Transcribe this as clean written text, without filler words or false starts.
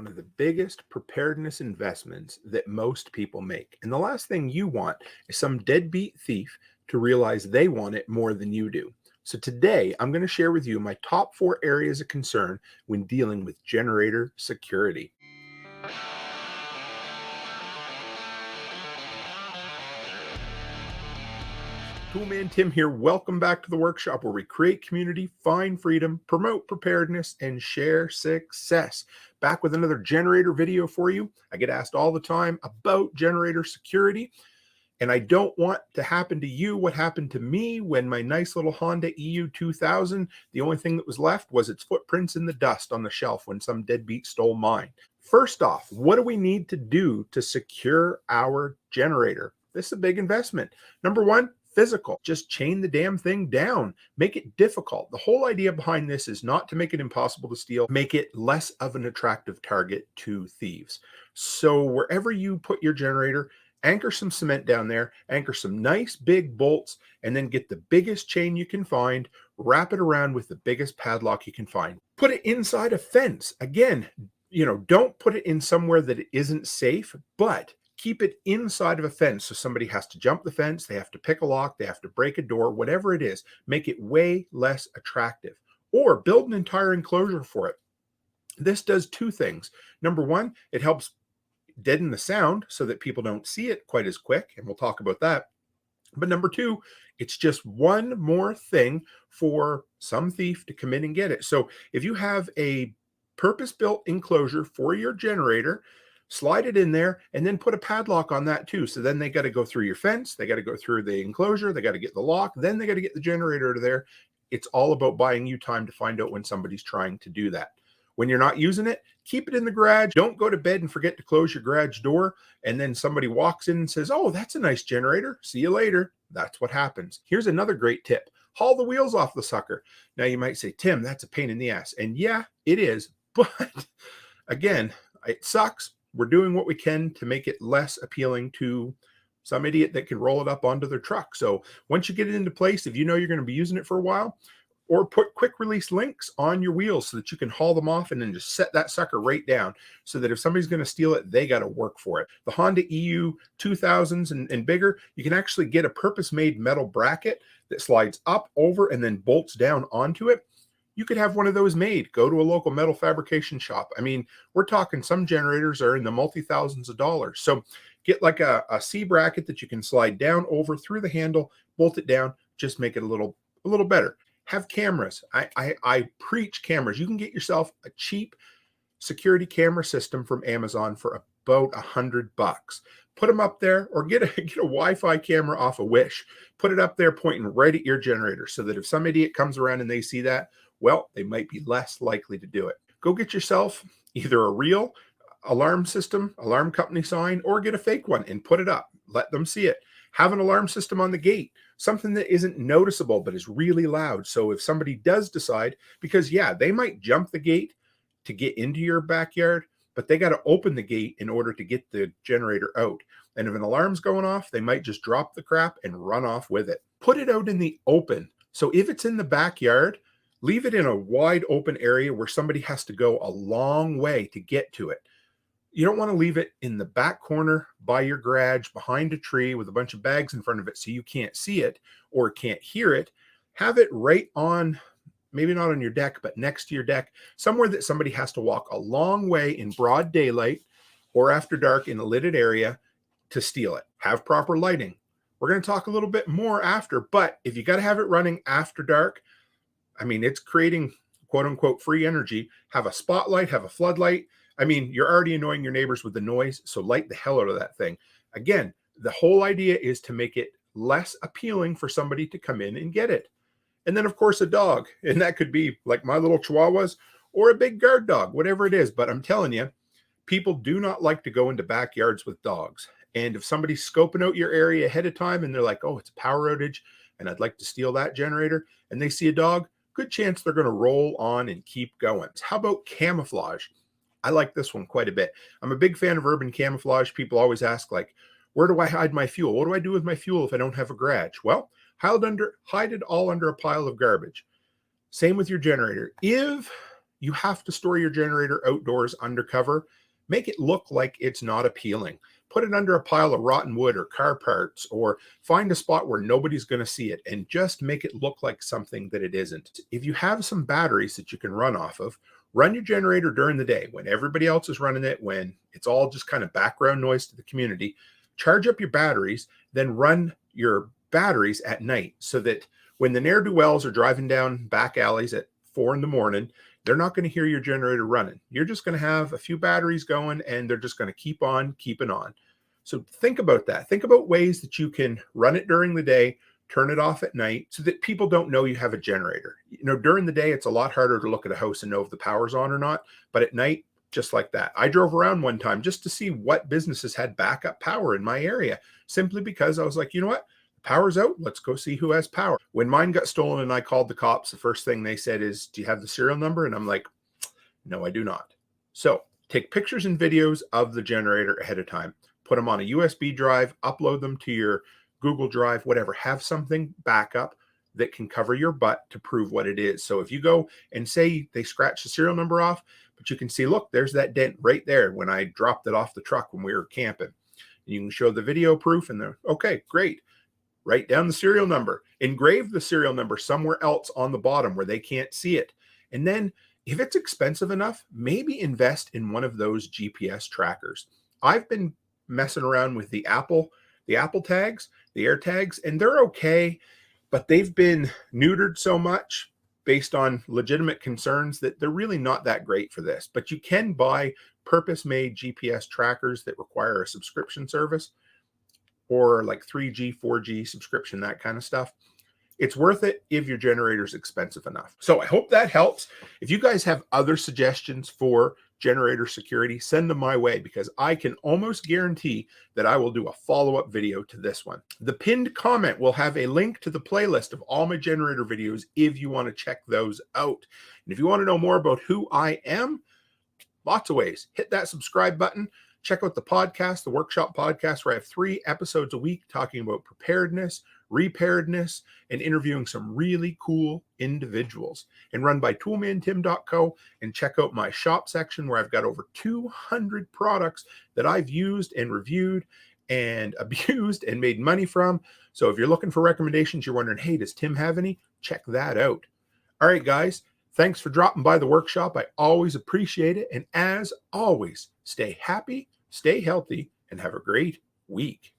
one of the biggest preparedness investments that most people make. And the last thing you want is some deadbeat thief to realize they want it more than you do. So today, I'm going to share with you my top 4 areas of concern when dealing with generator security. Toolman Tim here. Welcome back to the workshop where we create community, find freedom, promote preparedness, and share success. Back with another generator video for you. I get asked all the time about generator security, and I don't want to happen to you what happened to me when my nice little Honda EU 2000, the only thing that was left was its footprints in the dust on the shelf when some deadbeat stole mine. First off, what do we need to do to secure our generator? This is a big investment. Number one, physical. Just chain the damn thing down. Make it difficult. The whole idea behind this is not to make it impossible to steal, make it less of an attractive target to thieves. So wherever you put your generator, anchor some cement down there, anchor some nice big bolts, and then get the biggest chain you can find, wrap it around with the biggest padlock you can find. Put it inside a fence. Again, don't put it in somewhere that it isn't safe, but keep it inside of a fence. So somebody has to jump the fence, they have to pick a lock, they have to break a door, whatever it is, make it way less attractive. Or build an entire enclosure for it. This does 2 things. Number one, it helps deaden the sound so that people don't see it quite as quick, and we'll talk about that. But number 2, it's just one more thing for some thief to come in and get it. So if you have a purpose-built enclosure for your generator, slide it in there and then put a padlock on that too. So then they got to go through your fence, they got to go through the enclosure, they got to get the lock, then they got to get the generator to there. It's all about buying you time to find out when somebody's trying to do that. When you're not using it, keep it in the garage. Don't go to bed and forget to close your garage door. And then somebody walks in and says, "Oh, that's a nice generator. See you later." That's what happens. Here's another great tip. Haul the wheels off the sucker. Now you might say, "Tim, that's a pain in the ass." And yeah, it is. But again, it sucks. We're doing what we can to make it less appealing to some idiot that can roll it up onto their truck. So once you get it into place, if you know you're going to be using it for a while, or put quick release links on your wheels so that you can haul them off and then just set that sucker right down so that if somebody's going to steal it, they got to work for it. The Honda EU 2000s and bigger, you can actually get a purpose-made metal bracket that slides up, over, and then bolts down onto it. You could have one of those made. Go to a local metal fabrication shop. I mean, we're talking some generators are in the multi-thousands of dollars. So get like a C bracket that you can slide down, over, through the handle, bolt it down, just make it a little better. Have cameras. I preach cameras. You can get yourself a cheap security camera system from Amazon for about $100. Put them up there, or get a Wi-Fi camera off of Wish. Put it up there pointing right at your generator so that if some idiot comes around and they see that, well, they might be less likely to do it. Go get yourself either a real alarm system, alarm company sign, or get a fake one and put it up. Let them see it. Have an alarm system on the gate, something that isn't noticeable but is really loud. So if somebody does decide, because yeah, they might jump the gate to get into your backyard, but they got to open the gate in order to get the generator out. And if an alarm's going off, they might just drop the crap and run off with it. Put it out in the open. So if it's in the backyard, leave it in a wide open area where somebody has to go a long way to get to it. You don't want to leave it in the back corner by your garage behind a tree with a bunch of bags in front of it so you can't see it or can't hear it. Have it right on, maybe not on your deck, but next to your deck, somewhere that somebody has to walk a long way in broad daylight or after dark in a lighted area to steal it. Have proper lighting. We're going to talk a little bit more after, but if you got to have it running after dark, I mean, it's creating quote unquote free energy. Have a spotlight, have a floodlight. I mean, you're already annoying your neighbors with the noise, so light the hell out of that thing. Again, the whole idea is to make it less appealing for somebody to come in and get it. And then, of course, a dog. And that could be like my little Chihuahuas or a big guard dog, whatever it is. But I'm telling you, people do not like to go into backyards with dogs. And if somebody's scoping out your area ahead of time and they're like, "Oh, it's a power outage and I'd like to steal that generator," and they see a dog, good chance they're going to roll on and keep going. How about camouflage? I like this one quite a bit. I'm a big fan of urban camouflage. People always ask, like, where do I hide my fuel? What do I do with my fuel if I don't have a garage? Well, hide it all under a pile of garbage. Same with your generator. If you have to store your generator outdoors undercover. Make it look like it's not appealing. Put it under a pile of rotten wood or car parts, or find a spot where nobody's going to see it and just make it look like something that it isn't. If you have some batteries that you can run off of, run your generator during the day when everybody else is running it, when it's all just kind of background noise to the community. Charge up your batteries, then run your batteries at night so that when the ne'er-do-wells are driving down back alleys at 4 in the morning, they're not going to hear your generator running. You're just going to have a few batteries going and they're just going to keep on keeping on. So think about that. Think about ways that you can run it during the day, turn it off at night so that people don't know you have a generator. During the day, it's a lot harder to look at a house and know if the power's on or not. But at night, just like that. I drove around one time just to see what businesses had backup power in my area, simply because I was like, you know what? Power's out. Let's go see who has power. When mine got stolen and I called the cops, the first thing they said is, do you have the serial number? And I'm like, no, I do not. So take pictures and videos of the generator ahead of time. Put them on a USB drive, upload them to your Google Drive, whatever. Have something backup that can cover your butt to prove what it is. So if you go and say they scratch the serial number off, but you can see, look, there's that dent right there when I dropped it off the truck when we were camping. You can show the video proof and they're, okay, great. Write down the serial number, engrave the serial number somewhere else on the bottom where they can't see it. And then if it's expensive enough, maybe invest in one of those GPS trackers. I've been messing around with the Apple tags, the Air tags, and they're okay, but they've been neutered so much based on legitimate concerns that they're really not that great for this. But you can buy purpose-made GPS trackers that require a subscription service, or like 3G, 4G subscription, that kind of stuff. It's worth it if your generator's expensive enough. So I hope that helps. If you guys have other suggestions for generator security, send them my way, because I can almost guarantee that I will do a follow-up video to this one. The pinned comment will have a link to the playlist of all my generator videos if you want to check those out. And if you want to know more about who I am, lots of ways. Hit that subscribe button. Check out the podcast, the Workshop Podcast, where I have 3 episodes a week talking about preparedness, reparedness, and interviewing some really cool individuals. And run by toolmantim.co, and check out my shop section where I've got over 200 products that I've used and reviewed and abused and made money from. So if you're looking for recommendations, you're wondering, hey, does Tim have any? Check that out. All right, guys. Thanks for dropping by the workshop. I always appreciate it. And as always, stay happy, stay healthy, and have a great week.